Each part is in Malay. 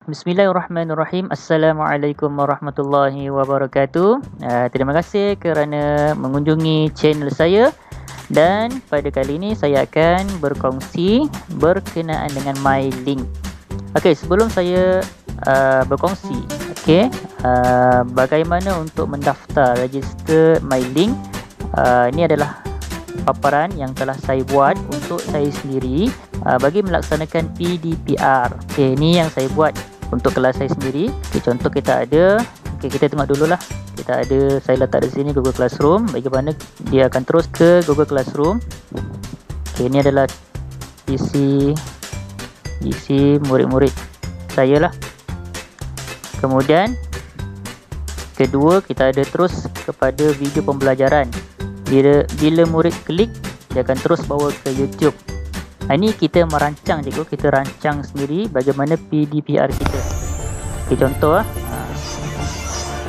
Bismillahirrahmanirrahim. Assalamualaikum warahmatullahi wabarakatuh. Terima kasih kerana mengunjungi channel saya, dan pada kali ini saya akan berkongsi berkenaan dengan MyLink. Okey, sebelum saya berkongsi, bagaimana untuk mendaftar register MyLink. Ini adalah paparan yang telah saya buat untuk saya sendiri bagi melaksanakan PDPR. Okey, ini yang saya buat untuk kelas saya sendiri. Okey, contoh kita ada, kita tengok dululah. Kita ada, saya letak di sini Google Classroom. Bagaimana dia akan terus ke Google Classroom. Okey, ini adalah isi murid-murid saya lah. Kemudian kedua, kita ada terus kepada video pembelajaran. Bila murid klik, dia akan terus bawa ke YouTube. Ini kita merancang, cikgu, kita rancang sendiri bagaimana PDPR kita. Okey, contoh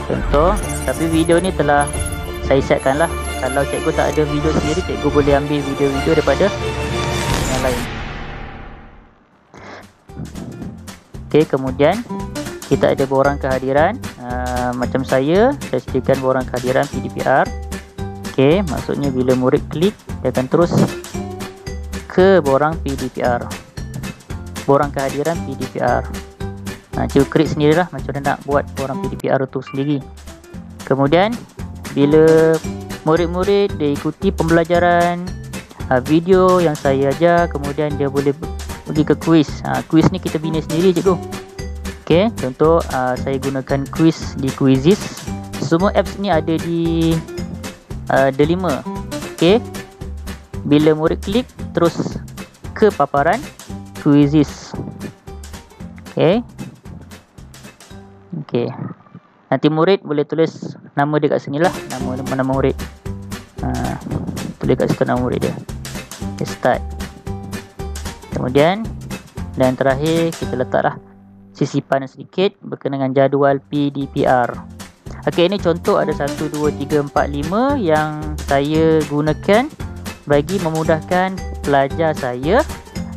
contoh, tapi video ni telah saya setkan lah. Kalau cikgu tak ada video sendiri, cikgu boleh ambil video-video daripada yang lain. Okey, kemudian kita ada borang kehadiran. Macam saya sediakan borang kehadiran PDPR. Okey, maksudnya bila murid klik, dia akan terus ke borang PDPR, borang kehadiran PDPR. Cikgu create sendirilah macam mana nak buat borang PDPR tu sendiri. Kemudian bila murid-murid dia ikuti pembelajaran video yang saya ajar, kemudian dia boleh pergi ke quiz. Quiz ni kita bina sendiri, cikgu. Okey, contoh saya gunakan quiz di Quizizz. Semua apps ni ada di Delima. Okey, bila murid klik terus ke paparan Quizizz. Okey. Nanti murid boleh tulis nama dia kat sini lah, nama murid. Tulis kat situ nama murid dia. Okay, start. Kemudian dan terakhir kita letaklah sisipan sedikit berkenaan dengan jadual PDPR. Okey, ini contoh ada 1 2 3 4 5 yang saya gunakan bagi memudahkan pelajar saya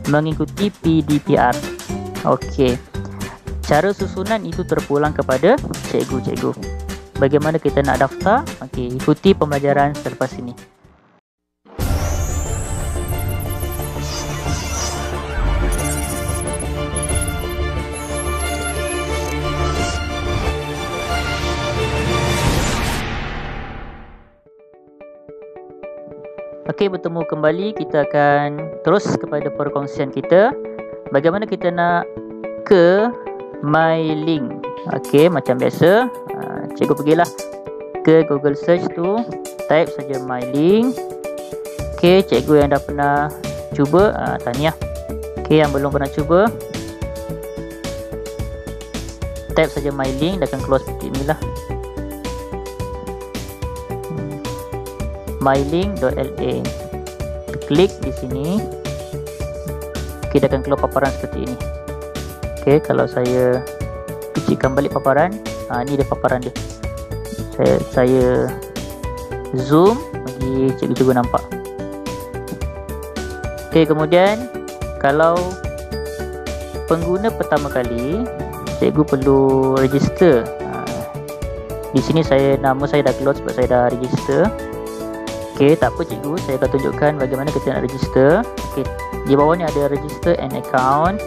mengikuti PDPR. Okey, cara susunan itu terpulang kepada cikgu-cikgu. Bagaimana kita nak daftar? Okey, ikuti pembelajaran selepas ini. Okey, bertemu kembali. Kita akan terus kepada perkongsian kita. Bagaimana kita nak ke MyLink. Okey, macam biasa, cikgu pergilah ke Google search tu, type saja MyLink. Okey, cikgu yang dah pernah cuba, tahniah. Okey, yang belum pernah cuba, type saja MyLink, dia akan keluar seperti inilah. MyLink.la. Klik di sini. Okey, dia akan keluar paparan seperti ini. Okey, kalau saya kecilkan balik paparan, ni dia paparan dia. Saya zoom bagi cikgu-cikgu nampak. Okey, kemudian kalau pengguna pertama kali, cikgu perlu register. Di sini nama saya dah keluar sebab saya dah register. Okey, tak apa cikgu, saya akan tunjukkan bagaimana kita nak register. Okey, di bawah ni ada register an account.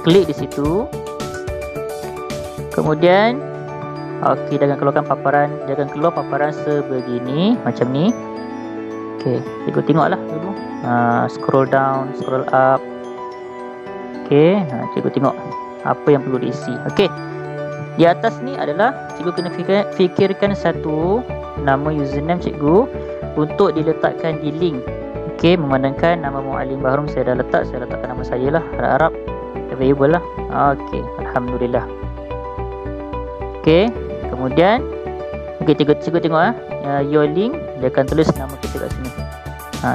Klik di situ. Kemudian okey, dia akan keluarkan paparan, dia akan keluar paparan sebegini, macam ni. Okey, cikgu tengoklah dulu. Scroll down, scroll up. Okey, cikgu tengok apa yang perlu diisi. Okey, di atas ni adalah cikgu kena fikirkan satu nama username cikgu untuk diletakkan di link. Okey, memandangkan nama Muallim Bahrum saya dah letak, saya letakkan nama saya lah, harap available lah. Okey, alhamdulillah. Okey, kemudian cikgu tengok your link, dia akan tulis nama kita kat sini.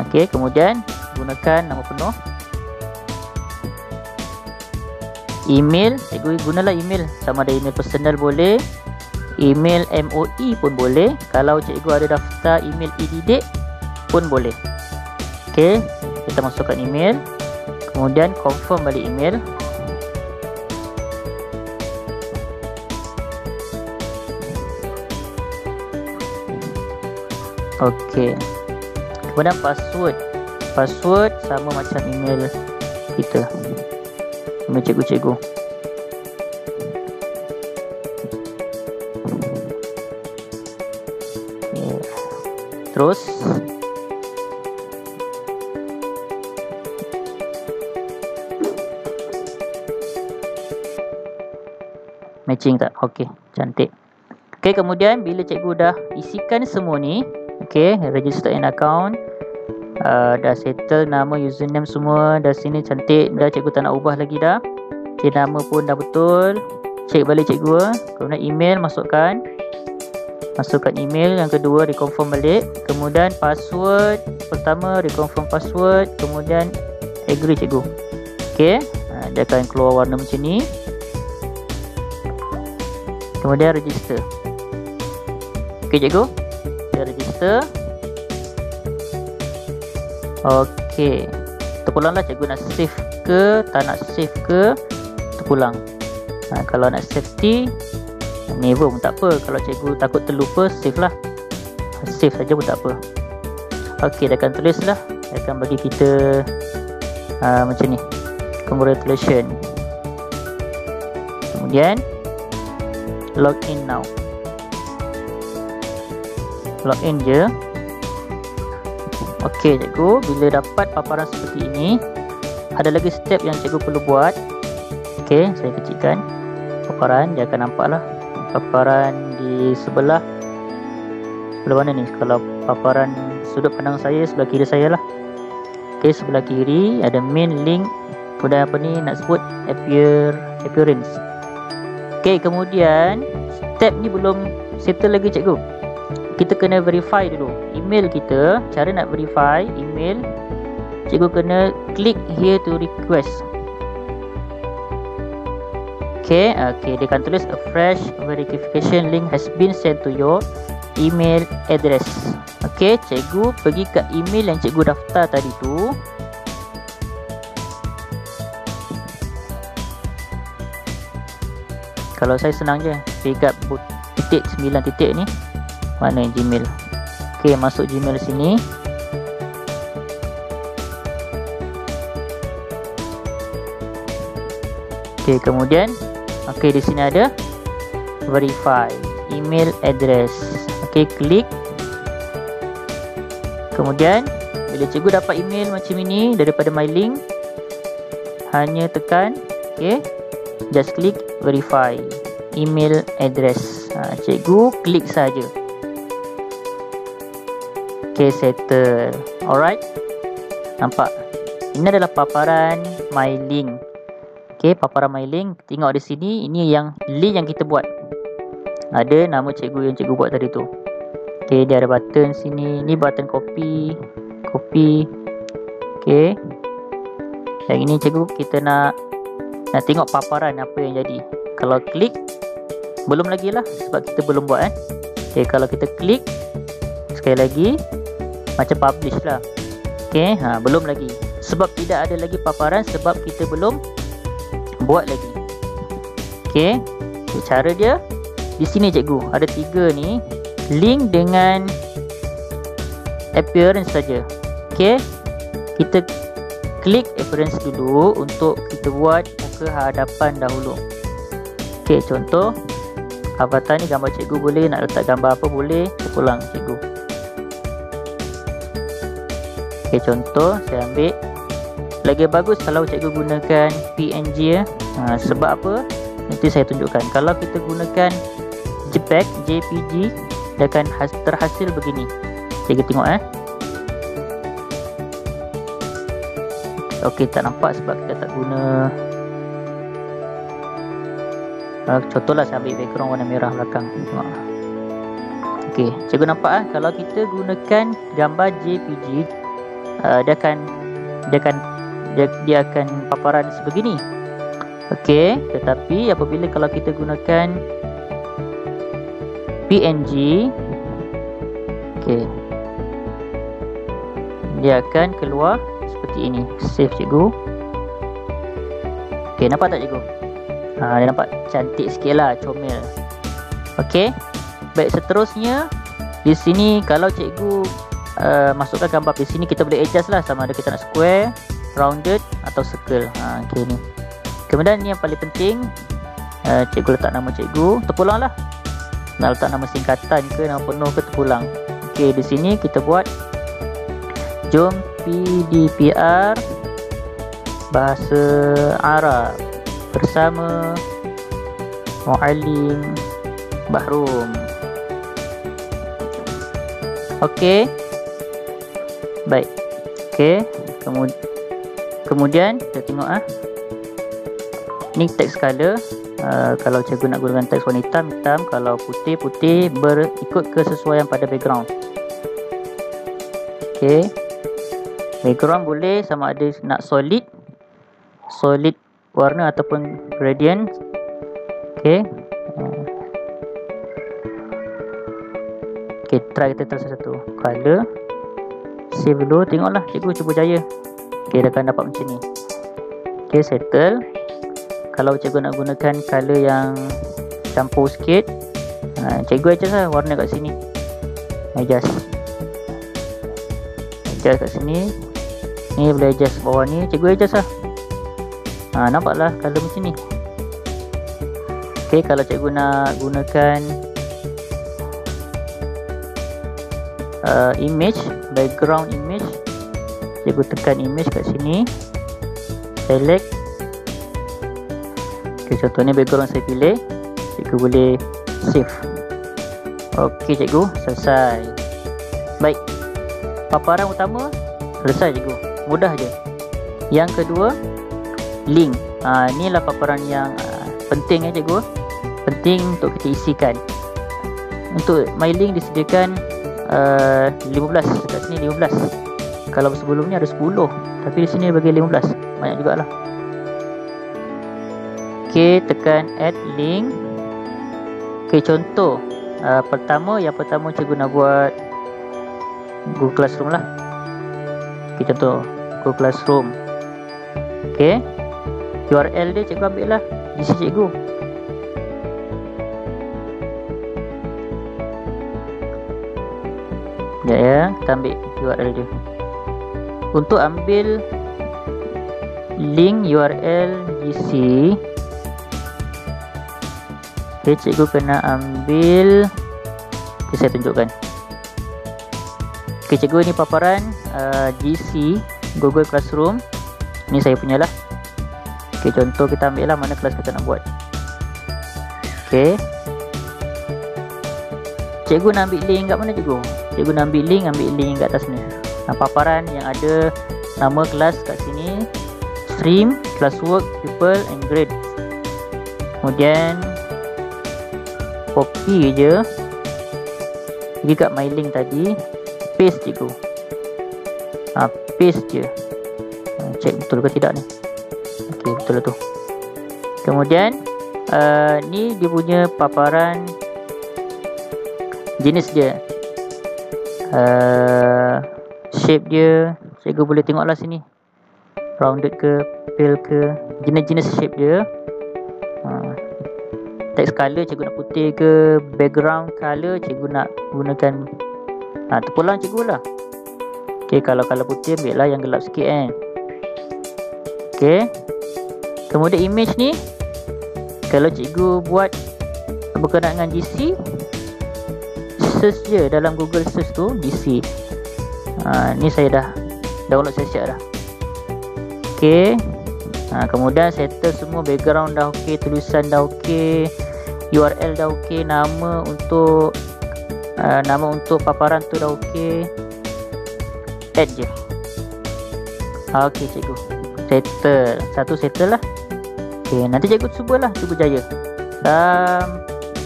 Okey, kemudian gunakan nama penuh. Email, cikgu gunalah email, sama ada email personal boleh, email MOE pun boleh. Kalau cikgu ada daftar email e-didik pun boleh. Okey, kita masukkan email, kemudian confirm balik email. Okey. Kemudian password. Password sama macam email kita. Email cikgu-cikgu. Okay. Terus matching tak? Okey, cantik. Okey, kemudian bila cikgu dah isikan semua ni, okey, register an account, dah settle nama, username semua, dah sini cantik, dah cikgu tak nak ubah lagi dah. Okey, nama pun dah betul. Cek balik cikgu. Kemudian email masukkan email. Yang kedua reconfirm balik. Kemudian password pertama reconfirm password, kemudian agree cikgu. Okey, dia akan keluar warna macam ni. Kemudian register. Okey cikgu, kita register. Okey, terpulanglah cikgu nak save ke tak nak save ke, terpulang. Kalau nak safety, never pun tak apa. Kalau cikgu takut terlupa, save lah. Save saja pun tak apa. Okey, dia akan tulis lah, dia akan bagi kita macam ni, congratulations. Kemudian login now. Login je. Okey cikgu, bila dapat paparan seperti ini, ada lagi step yang cikgu perlu buat. Okey, saya kecilkan paparan, dia akan nampak lah paparan di sebelah mana ni? Kalau paparan sudut pandang saya, sebelah kiri saya lah. Okey, sebelah kiri ada main link. Kemudian apa ni nak sebut, appearance. Okey, kemudian step ni belum settle lagi cikgu. Kita kena verify dulu email kita. Cara nak verify email, cikgu kena click here to request. Okey, dia akan tulis a fresh verification link has been sent to your email address. Okey, cikgu pergi ke email yang cikgu daftar tadi tu. Kalau saya senang je, pegat titik 9 titik ni, mana yang Gmail. Okey, masuk Gmail sini. Okey, kemudian di sini ada verify email address. Okey, klik. Kemudian bila cikgu dapat email macam ini daripada MyLink, hanya tekan just klik verify email address. Cikgu klik saja. Okey, settle. Alright, nampak ini adalah paparan MyLink. Okey, paparan MyLink, tengok di sini, ini yang link yang kita buat. Ada nama cikgu yang cikgu buat tadi tu. Okey, dia ada button sini, ni button copy. Okey, yang ini cikgu kita nak tengok paparan apa yang jadi. Kalau klik, belum lagi lah sebab kita belum buat Okey, kalau kita klik sekali lagi, macam publish lah. Okey, belum lagi sebab tidak ada lagi paparan, sebab kita belum buat lagi. Okey, cara dia di sini cikgu ada 3 ni, link dengan appearance saja. Okey, kita klik appearance dulu untuk kita buat muka hadapan dahulu. Okey, contoh avatar ni gambar cikgu boleh, nak letak gambar apa boleh, terpulang cikgu. Okey, contoh saya ambil, lagi bagus kalau cikgu gunakan PNG sebab apa? Nanti saya tunjukkan. Kalau kita gunakan JPG, dia akan terhasil begini. Cikgu tengok Okey, tak nampak sebab kita tak guna. Contohlah saya ambil background warna merah belakang. Tengok. Okey, cikgu nampak kalau kita gunakan gambar JPG, dia akan paparan sebegini. Okey, tetapi apabila kalau kita gunakan PNG, okey, dia akan keluar seperti ini. Save cikgu. Okey, nampak tak cikgu? Dia nampak cantik sikit lah, comel. Okey, baik, seterusnya Di sini kalau cikgu masukkan gambar di sini, kita boleh adjust lah sama ada kita nak square, rounded atau circle. Okay, ni. Kemudian ni yang paling penting, cikgu letak nama cikgu, terpulang lah. Nak letak nama singkatan ke, nama penuh ke, terpulang. Okay, di sini kita buat jom PDPR bahasa Arab bersama Muallim Bahrum. Okey. Baik. Okey, kemudian kita tengok ni teks color. Kalau cikgu nak gunakan teks warna hitam, hitam. Kalau putih, putih, berikut kesesuaian pada background. Okey. Background boleh sama ada nak solid warna ataupun gradient. Okey. Okey, kita try satu color. Save dulu, tengoklah cikgu cuba jaya. Okey, dah akan dapat macam ni. Okey, settle. Kalau cikgu nak gunakan color yang campur sikit, cikgu adjust lah warna kat sini. Adjust kat sini. Ni boleh adjust bawah ni, cikgu adjust lah. Nampaklah color macam ni. Okey, kalau cikgu nak gunakan image, background image, cikgu tekan image kat sini, select. Okay, contohnya background saya pilih, cikgu boleh save. Okey cikgu, selesai. Baik, paparan utama selesai cikgu, mudah je. Yang kedua, link. Inilah paparan yang penting cikgu, penting untuk kita isikan. Untuk my link disediakan 15, dekat sini 15. Kalau sebelum ni ada 10, tapi di sini bagi 15, banyak jugalah. Okey, tekan add link. Okey, contoh yang pertama cikgu nak buat Google Classroom lah. Okey, contoh Google Classroom. Okey, URL dia cikgu ambil lah, isi cikgu. Ya, kita ambil URL dia. Untuk ambil link URL GC, okay, cikgu kena ambil. Okay, saya tunjukkan. Okay, cikgu ni paparan GC Google Classroom. Ni saya punya lah. Okay, contoh kita ambil lah mana kelas kita nak buat. Okay, cikgu nak ambil link kat mana cikgu? Cikgu nak ambil link kat atas ni. Paparan yang ada nama kelas kat sini, stream, classwork, pupil and grade. Kemudian copy je, pergi kat my link tadi, paste cikgu. Paste je. Cek betul ke tidak ni. Okey, betul lah tu. Kemudian ni dia punya paparan jenis dia, shape dia, cikgu boleh tengoklah sini, rounded ke, pale ke, jenis-jenis shape dia. Text color cikgu nak putih ke, background color cikgu nak gunakan terpulang cikgu lah. Okay, kalau color putih ambil lah yang gelap sikit kan. Okay, kemudian image ni, kalau cikgu buat berkenaan dengan GC, search je dalam Google search tu GC. Ni saya dah download, saya siap dah. Okay, kemudian settle semua, background dah ok, tulisan dah ok, URL dah ok, nama untuk paparan tu dah ok. Add je. Ok cikgu, settle. Satu settle lah. Ok, nanti cikgu cubalah, cuba jaya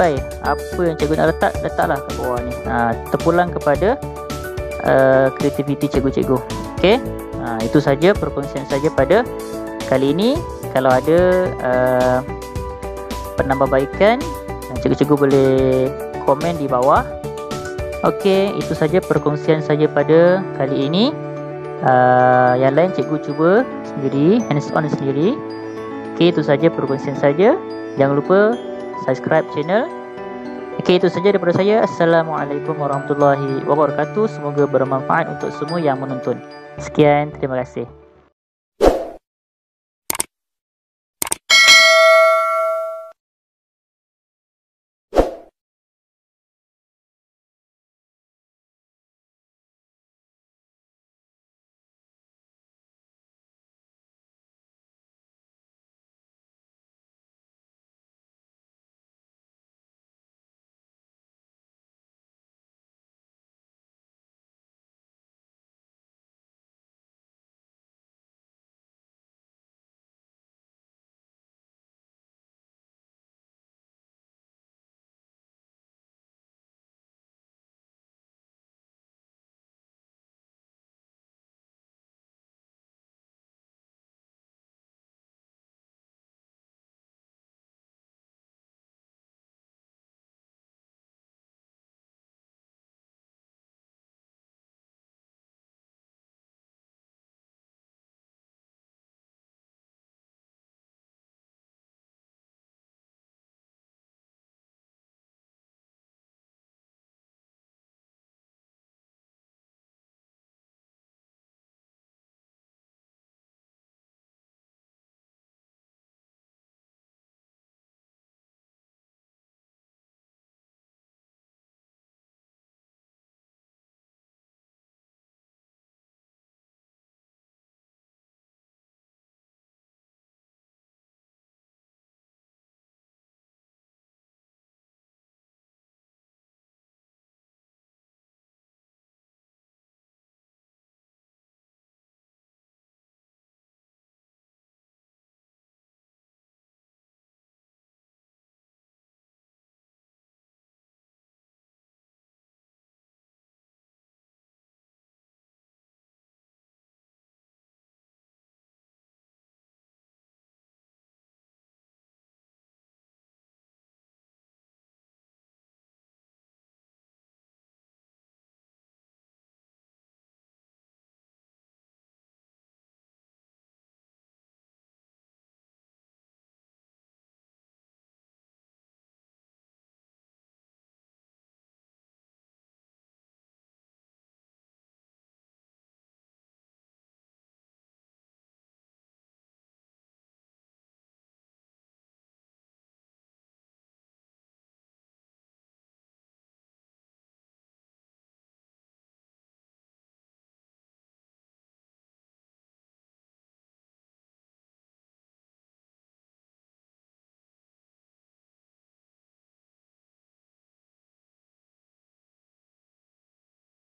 sampai apa yang cikgu nak letaklah kat bawah ni. Terpulang kepada kreativiti cikgu-cikgu. Ok, itu saja perkongsian saja pada kali ini. Kalau ada penambahbaikan, cikgu-cikgu boleh komen di bawah. Okey, itu saja perkongsian saja pada kali ini. Yang lain cikgu cuba sendiri, hands on sendiri. Okey, itu saja perkongsian saja. Jangan lupa subscribe channel. Okey, itu saja daripada saya. Assalamualaikum warahmatullahi wabarakatuh. Semoga bermanfaat untuk semua yang menonton. Sekian, terima kasih.